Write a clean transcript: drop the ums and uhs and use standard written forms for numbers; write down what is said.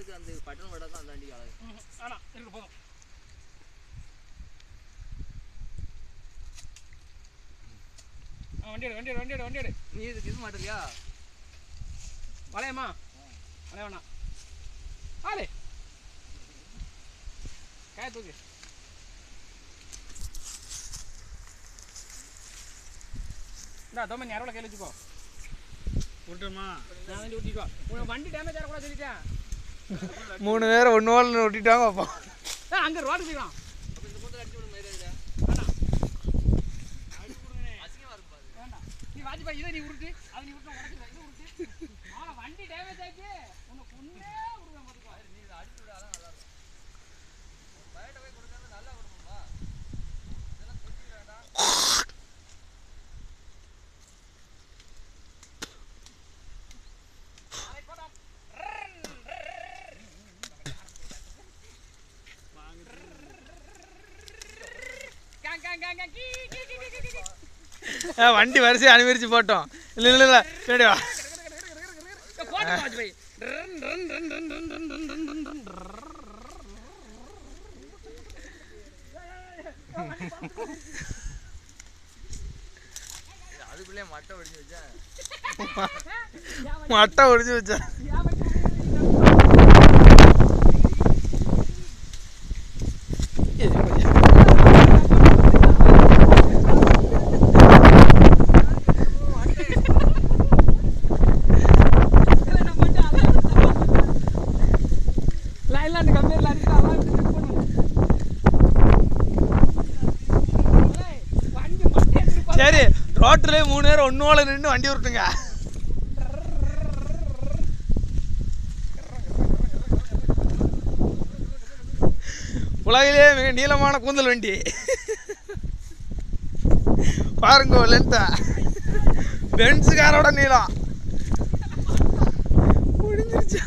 அதுக்கு அந்த பட்டன் வடை தான் அந்த வண்டிக்கு அழகு. ஆனா இருக்கு போதும். வண்டி எடு. நீ இதுக்கு இது மாட்டலையா? வளையமா? வளைய வேணாம். ஆளு காய தூக்கு. இந்தா தோமன் யாரோட கையில் வச்சுக்கோ. விட்டுமா நான் வந்து ஊட்டிக்கோ. உனக்கு வண்டி டேமேஜ் ஆகக்கூடாது சொல்லிட்டேன். 3 பேரை ஒன்று ஓடல ஒட்டிட்டாங்க அப்போ. அங்கே ரோடு போயிடும். அப்போ இந்த மூந்தில் அடிச்சு விட மாதிரி வேண்டாம் அசிங்கமாக இருக்கும் அது. வேண்டாம். நீ வாஜ்பாய் இதை நீ உருட்டு, அதை நீ உருட்டு, உடச்சு இதை உருட்டு. ஆனால் வண்டி டேமேஜ் ஆச்சு உனக்கு ஒன்றே உருவேன் பார்த்துக்கோ. நீ இதை அடிச்சு விட அதான் நல்லா இருக்கும். பயட்ட போய் கொடுக்காம நல்லா கொடுப்போம்ப்பா. இதெல்லாம் தொட்டிக்க வேண்டாம். வண்டி வரிசையை அனுமதிச்சு போட்டோம். இல்லை சரி வா. அதுக்குள்ளே மட்டை ஒடிச்சு வச்சேன். மட்டை ஒடிச்சு வச்சேன். சரி ரோட்டில் 3 பேர் ஒன்னோல நின்று வண்டி விட்டுங்க. உலகிலே மிக நீளமான கூந்தல் வண்டி பாருங்க. லென்த்தா பென்ஸுக்காரோட நீளம் முடிஞ்சிருச்சு.